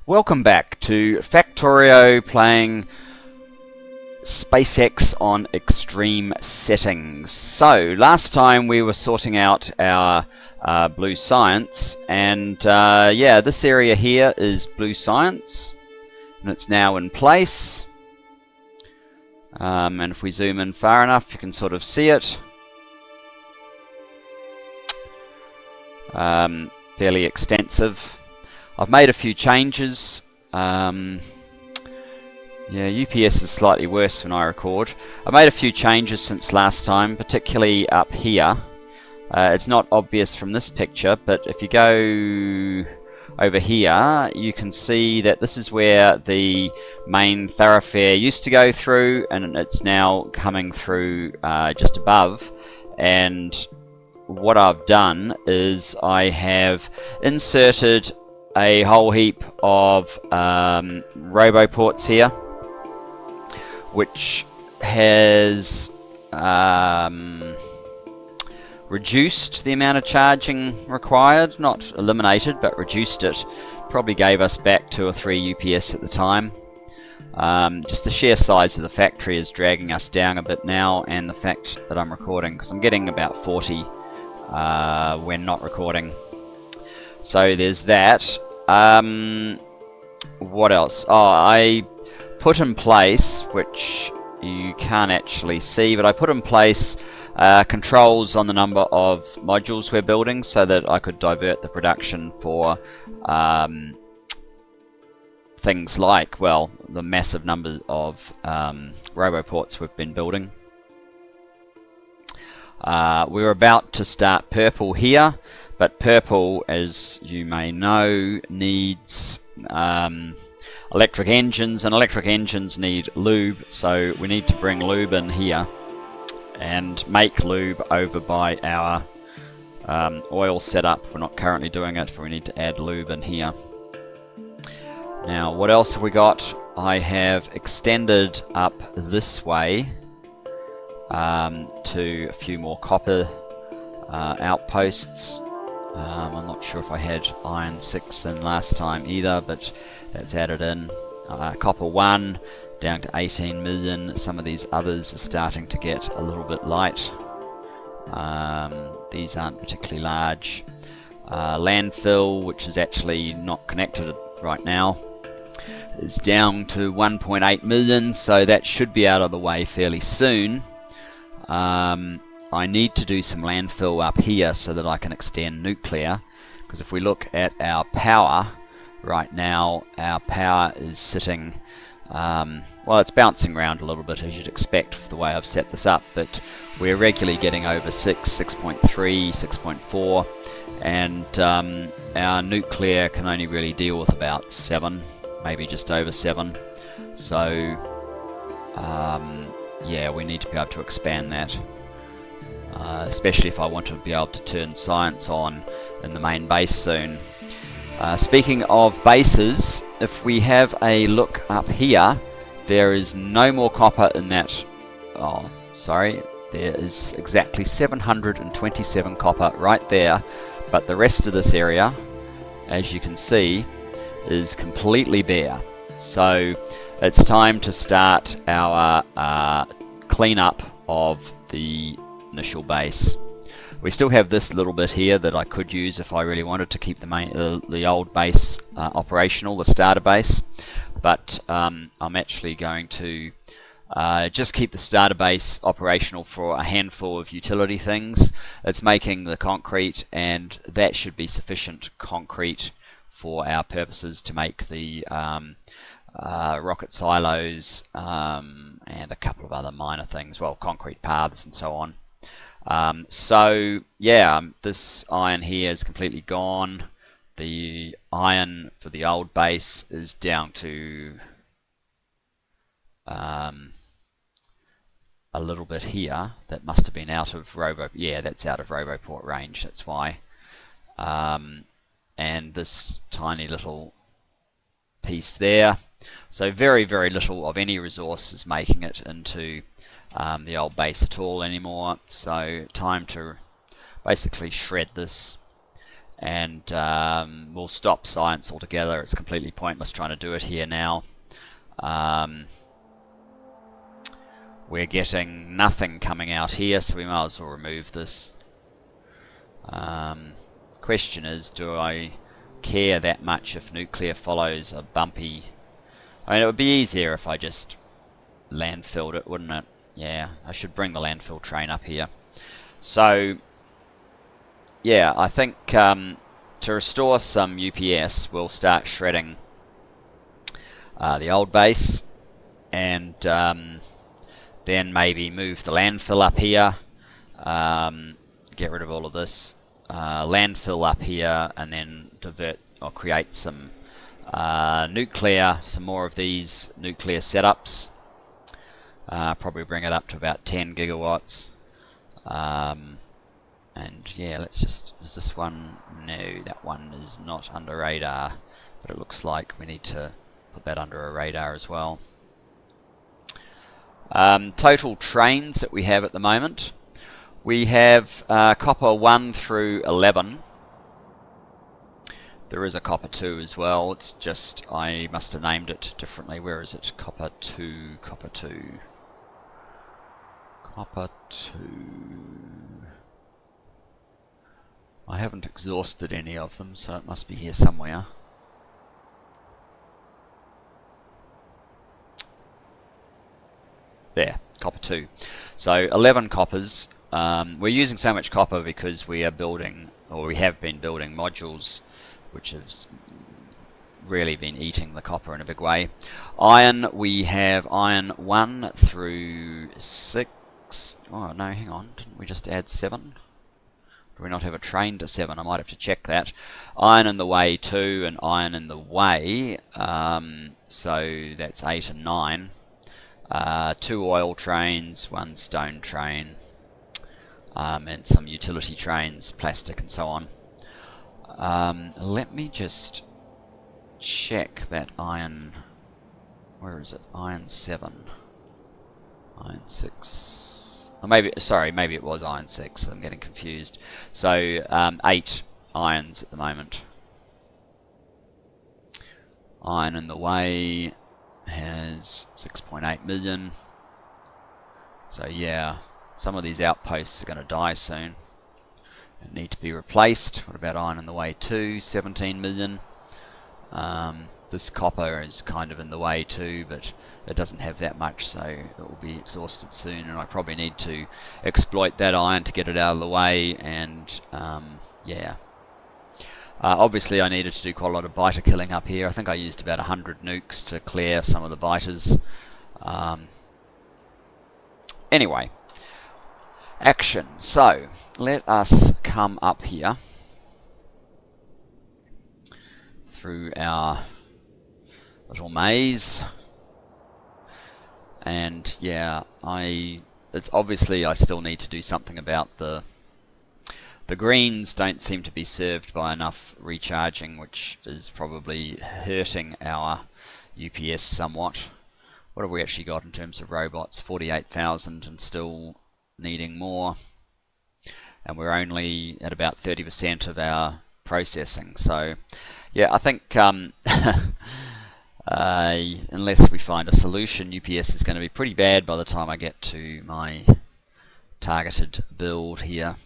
Welcome back to Factorio playing SpaceX on extreme settings. So last time we were sorting out our blue science, and yeah, this area here is blue science and it's now in place. And if we zoom in far enough you can sort of see it. Fairly extensive. I've made a few changes. Yeah, UPS is slightly worse when I record. I made a few changes since last time, particularly up here. It's not obvious from this picture, but if you go over here, you can see that this is where the main thoroughfare used to go through, and it's now coming through just above. And what I've done is I have inserted a whole heap of roboports here, which has reduced the amount of charging required, not eliminated, but reduced it. Probably gave us back 2 or 3 UPS at the time. Just the sheer size of the factory is dragging us down a bit now, and the fact that I'm recording, because I'm getting about 40 when not recording. So there's that. What else? Oh, I put in place, which you can't actually see, but I put in place controls on the number of modules we're building so that I could divert the production for things like, well, the massive number of roboports we've been building. We're about to start purple here, but purple, as you may know, needs electric engines, and electric engines need lube, so we need to bring lube in here and make lube over by our oil setup. We're not currently doing it, but we need to add lube in here. Now, what else have we got? I have extended up this way to a few more copper outposts. I'm not sure if I had iron 6 in last time either, but that's added in. Copper 1 down to 18 million. Some of these others are starting to get a little bit light. These aren't particularly large. Landfill, which is actually not connected right now, is down to 1.8 million, so that should be out of the way fairly soon. I need to do some landfill up here so that I can extend nuclear, because if we look at our power right now, our power is sitting, well, it's bouncing around a little bit as you'd expect with the way I've set this up, but we're regularly getting over 6, 6.3, 6.4, and our nuclear can only really deal with about 7, maybe just over 7. So yeah, we need to be able to expand that, especially if I want to be able to turn science on in the main base soon. Speaking of bases, if we have a look up here, there is no more copper in that. Oh, sorry, there is exactly 727 copper right there, but the rest of this area, as you can see, is completely bare. So it's time to start our cleanup of the initial base. We still have this little bit here that I could use if I really wanted to keep the old base operational, the starter base, but I'm actually going to just keep the starter base operational for a handful of utility things. It's making the concrete, and that should be sufficient concrete for our purposes to make the rocket silos and a couple of other minor things, well, concrete paths and so on. So yeah, this iron here is completely gone. The iron for the old base is down to a little bit here. That must have been out of yeah, that's out of Roboport range, that's why. And this tiny little piece there. So very, very little of any resource is making it into the old base at all anymore. So time to basically shred this and we'll stop science altogether. It's completely pointless trying to do it here now. We're getting nothing coming out here, so we might as well remove this. Question is, do I care that much if nuclear follows a bumpy... I mean, it would be easier if I just landfilled it, wouldn't it? Yeah, I should bring the landfill train up here. So, yeah, I think to restore some UPS, we'll start shredding the old base, and then maybe move the landfill up here, get rid of all of this, landfill up here, and then divert or create some some more of these nuclear setups. Probably bring it up to about 10 gigawatts. And yeah, let's just, is this one? No, that one is not under radar, but it looks like we need to put that under a radar as well. Total trains that we have at the moment. We have copper 1 through 11. There is a copper 2 as well. It's just, I must have named it differently. Where is it? Copper 2, copper 2. Copper 2. I haven't exhausted any of them, so it must be here somewhere. There, copper 2. So 11 coppers. We're using so much copper because we are building, or we have been building modules, which has really been eating the copper in a big way. Iron, we have iron 1 through 6. Oh no, hang on, didn't we just add 7? Do we not have a train to 7? I might have to check that. Iron in the way 2 and iron in the way, so that's 8 and 9. 2 oil trains, 1 stone train, and some utility trains, plastic and so on. Let me just check that iron. Where is it? Iron 7. Iron 6. Or maybe, sorry, maybe it was iron 6. I'm getting confused. So 8 irons at the moment. Iron in the way has 6.8 million. So yeah, some of these outposts are going to die soon and need to be replaced. What about iron in the way too? 17 million. This copper is kind of in the way too, but it doesn't have that much, so it will be exhausted soon, and I probably need to exploit that iron to get it out of the way. And yeah, obviously I needed to do quite a lot of biter killing up here. I think I used about 100 nukes to clear some of the biters. Anyway, action. So let us come up here through our little maze, and yeah, it's obviously I still need to do something about the greens. Don't seem to be served by enough recharging, which is probably hurting our UPS somewhat. What have we actually got in terms of robots? 48,000 and still needing more, and we're only at about 30% of our processing. So yeah, I think unless we find a solution, UPS is going to be pretty bad by the time I get to my targeted build here.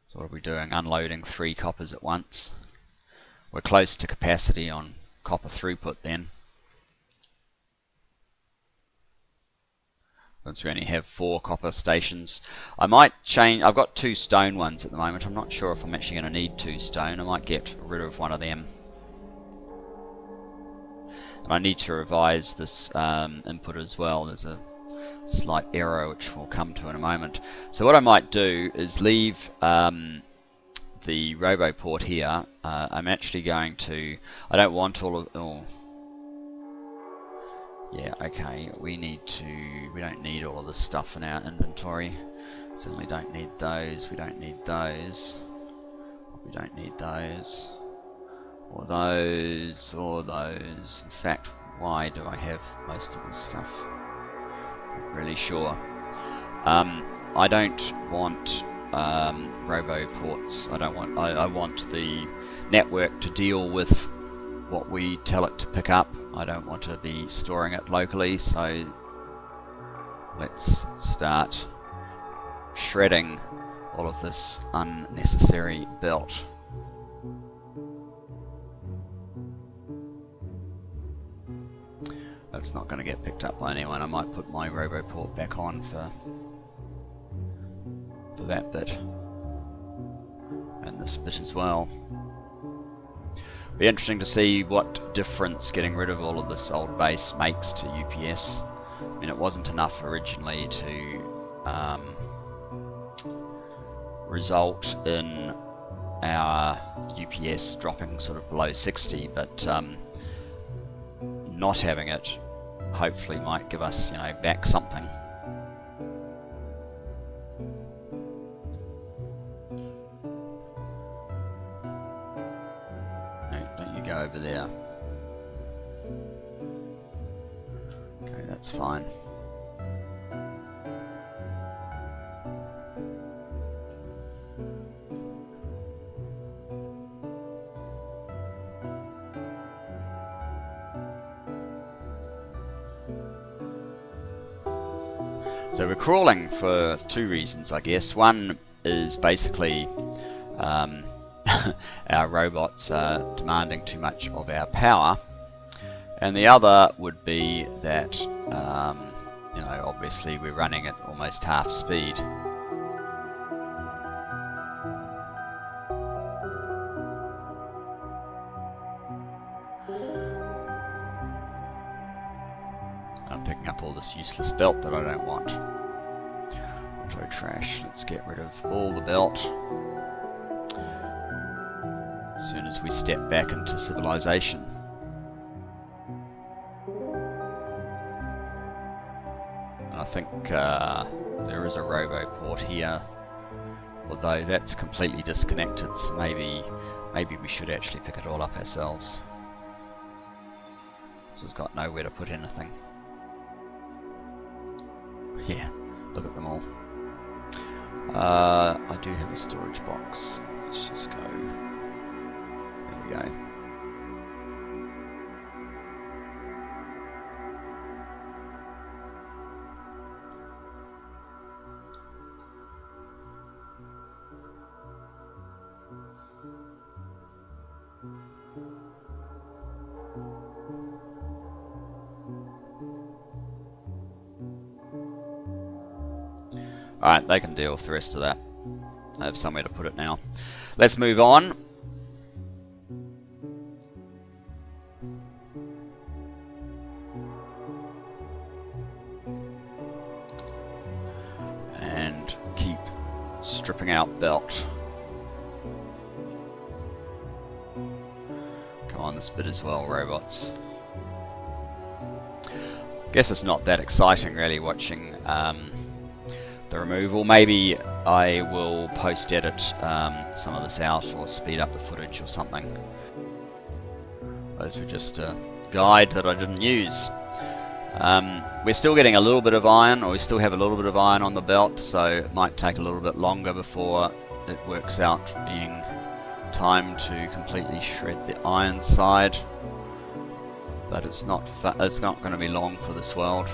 So what are we doing? Unloading 3 coppers at once. We're close to capacity on copper throughput then, since we only have 4 copper stations. I might change. I've got 2 stone ones at the moment. I'm not sure if I'm actually going to need 2 stone. I might get rid of one of them. And I need to revise this input as well. There's a slight error which we'll come to in a moment. So what I might do is leave the RoboPort here. I'm actually going to, I don't want all of, oh yeah, okay, we don't need all of this stuff in our inventory. Certainly don't need those, we don't need those, we don't need those, or those, or those. In fact, why do I have most of this stuff? Not really sure. I don't want roboports. I want the network to deal with what we tell it to pick up. I don't want to be storing it locally, so let's start shredding all of this unnecessary belt. That's not going to get picked up by anyone. I might put my roboport back on for that bit and this bit as well. Be interesting to see what difference getting rid of all of this old base makes to UPS. I mean, it wasn't enough originally to result in our UPS dropping sort of below 60, but not having it hopefully might give us, you know, back something. No, don't you go over there. Okay, that's fine. So we're crawling for two reasons, I guess. One is basically our robots are demanding too much of our power, and the other would be that you know, obviously we're running at almost half speed. I'm picking up all this useless belt that I don't want. Auto trash. Let's get rid of all the belt as soon as we step back into civilization. And I think there is a roboport here, although that's completely disconnected, so maybe we should actually pick it all up ourselves. This has got nowhere to put anything. Yeah, look at them all. I do have a storage box. Let's just go. There we go. Alright, they can deal with the rest of that. I have somewhere to put it now. Let's move on. And keep stripping out belt. Come on, this bit as well, robots. Guess it's not that exciting really watching the removal. Maybe I will post-edit some of this out or speed up the footage or something. Those were just a guide that I didn't use. We're still getting a little bit of iron, or we still have a little bit of iron on the belt, so it might take a little bit longer before it works out being time to completely shred the iron side. But it's not going to be long for this world.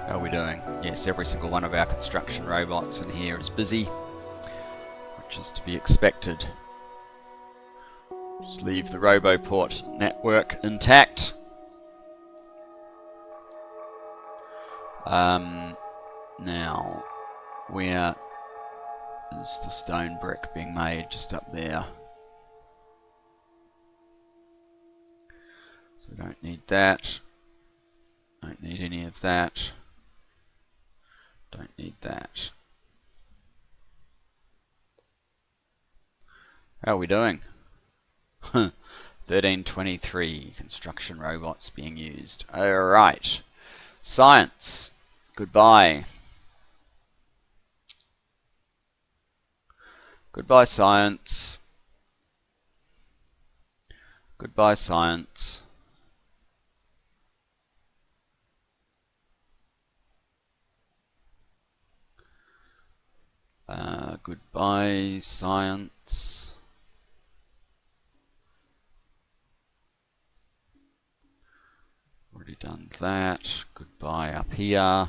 How are we doing? Yes, every single one of our construction robots in here is busy, which is to be expected. Just leave the roboport network intact. Now, where is the stone brick being made? Just up there. So we don't need that. Don't need any of that. Don't need that. How are we doing? 1323 construction robots being used. Alright. Science. Goodbye. Goodbye, science. Goodbye, science. Goodbye, science. Already done that. Goodbye up here.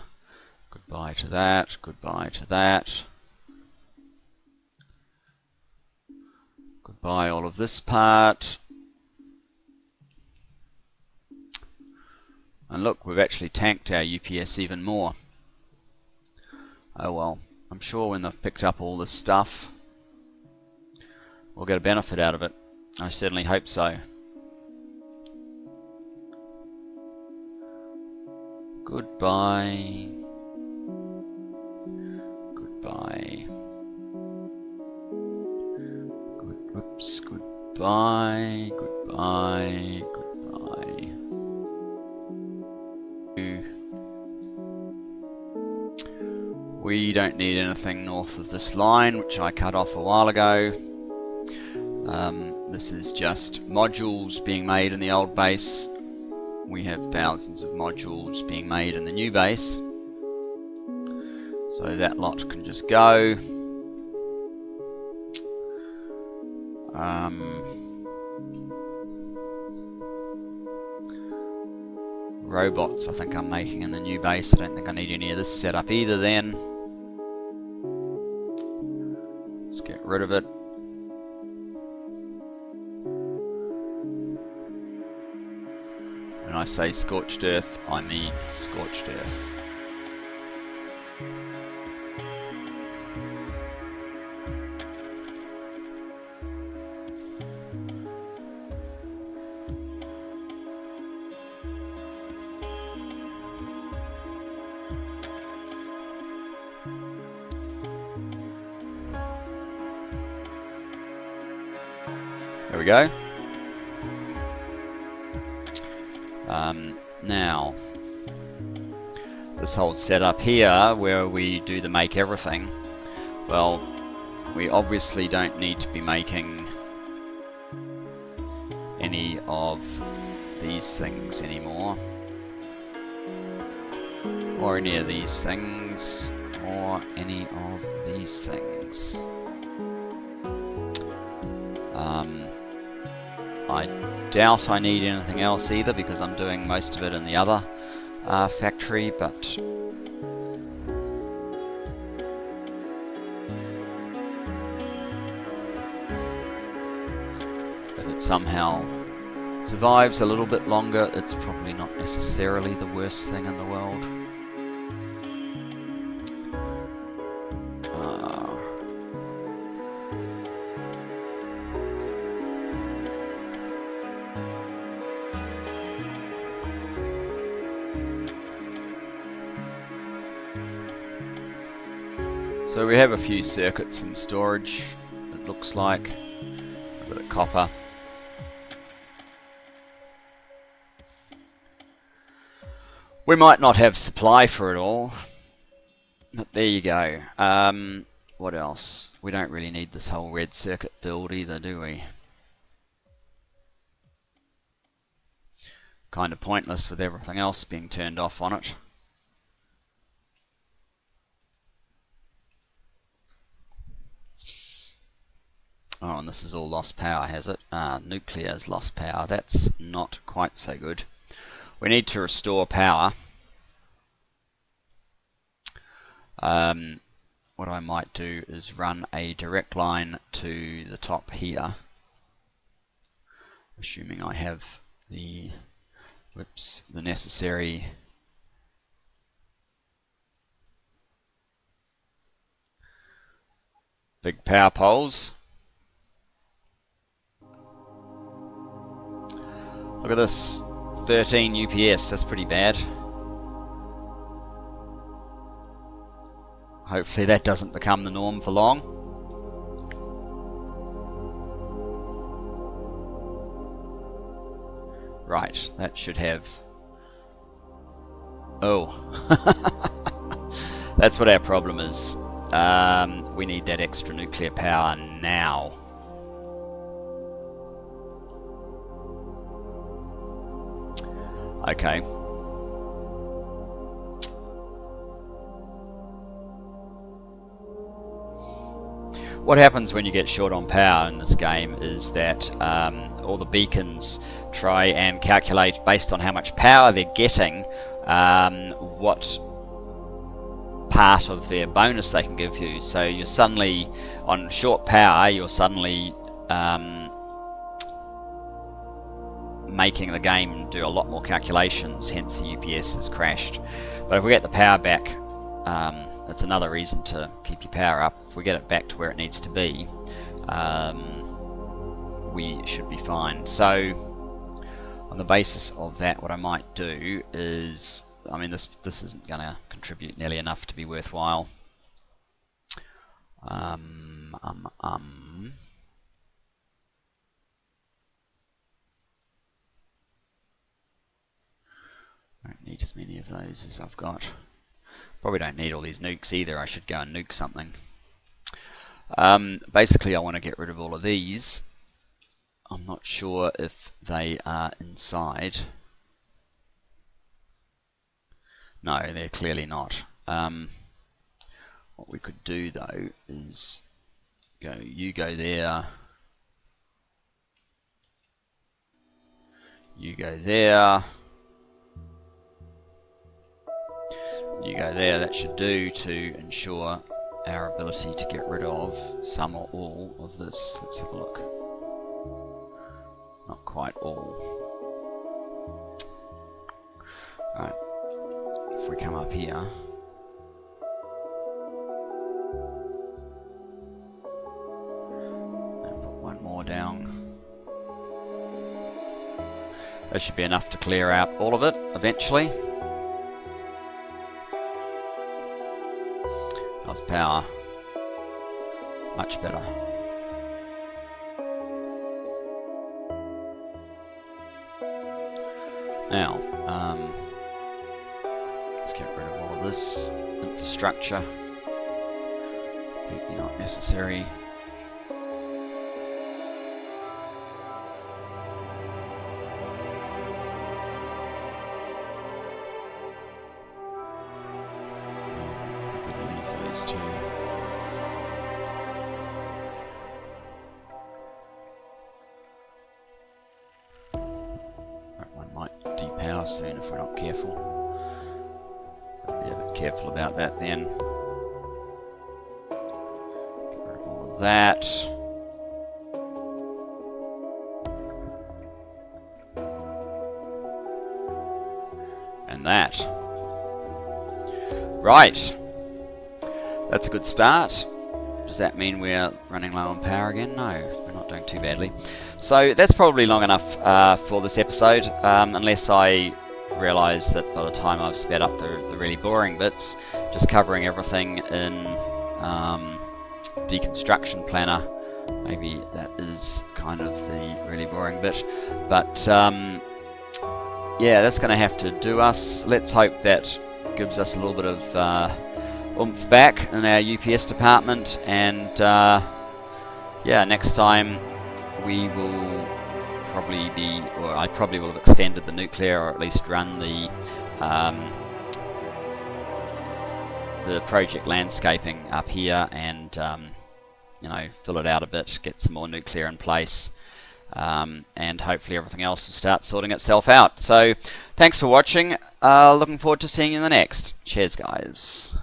Goodbye to that. Goodbye to that. Goodbye all of this part. And look, we've actually tanked our UPS even more. Oh well, I'm sure when they've picked up all this stuff, we'll get a benefit out of it. I certainly hope so. Goodbye. Goodbye. Whoops. Goodbye. Goodbye. Goodbye. We don't need anything north of this line, which I cut off a while ago. This is just modules being made in the old base. We have thousands of modules being made in the new base. So that lot can just go. Robots I think I'm making in the new base. I don't think I need any of this setup either then. Let's get rid of it. When I say scorched earth, I mean scorched earth. There we go. Now, this whole setup here where we do the make everything, well, we obviously don't need to be making any of these things anymore, or any of these things, or any of these things. I doubt I need anything else either, because I'm doing most of it in the other factory, but if it somehow survives a little bit longer, it's probably not necessarily the worst thing in the world. So we have a few circuits in storage, it looks like. A bit of copper. We might not have supply for it all, but there you go. What else? We don't really need this whole red circuit build either, do we? Kind of pointless with everything else being turned off on it. Oh, and this is all lost power, has it? Nuclear's lost power. That's not quite so good. We need to restore power. What I might do is run a direct line to the top here, assuming I have the necessary big power poles. Look at this, 13 UPS, that's pretty bad. Hopefully that doesn't become the norm for long. Right, that should have... Oh. That's what our problem is. We need that extra nuclear power now. Okay. what happens when you get short on power in this game is that all the beacons try and calculate based on how much power they're getting what part of their bonus they can give you. So you're suddenly on short power, you're suddenly making the game do a lot more calculations, hence the UPS has crashed. But if we get the power back, that's another reason to keep your power up. If we get it back to where it needs to be, we should be fine. So on the basis of that, what I might do is, I mean, this isn't going to contribute nearly enough to be worthwhile. I don't need as many of those as I've got. Probably don't need all these nukes either. I should go and nuke something. Basically, I want to get rid of all of these. I'm not sure if they are inside. No, they're clearly not. What we could do though is you go there, you go there, you go there. That should do to ensure our ability to get rid of some or all of this. Let's have a look. Not quite all. Right. If we come up here, and put one more down, that should be enough to clear out all of it eventually. How's power? Much better. Now, let's get rid of all of this infrastructure. Completely not necessary. Leave those two. That one might depower soon if we're not careful. Be a bit careful about that then. Get rid of all of that. And that. Right. That's a good start. Does that mean we're running low on power again? No, we're not doing too badly. So that's probably long enough for this episode, unless I realise that by the time I've sped up the really boring bits, just covering everything in Deconstruction Planner, maybe that is kind of the really boring bit. But yeah, that's going to have to do us. Let's hope that gives us a little bit of oomph back in our UPS department, and yeah, next time we will probably be, or I probably will have extended the nuclear, or at least run the project landscaping up here, and you know, fill it out a bit, get some more nuclear in place, and hopefully everything else will start sorting itself out. So thanks for watching. Looking forward to seeing you in the next. Cheers, guys.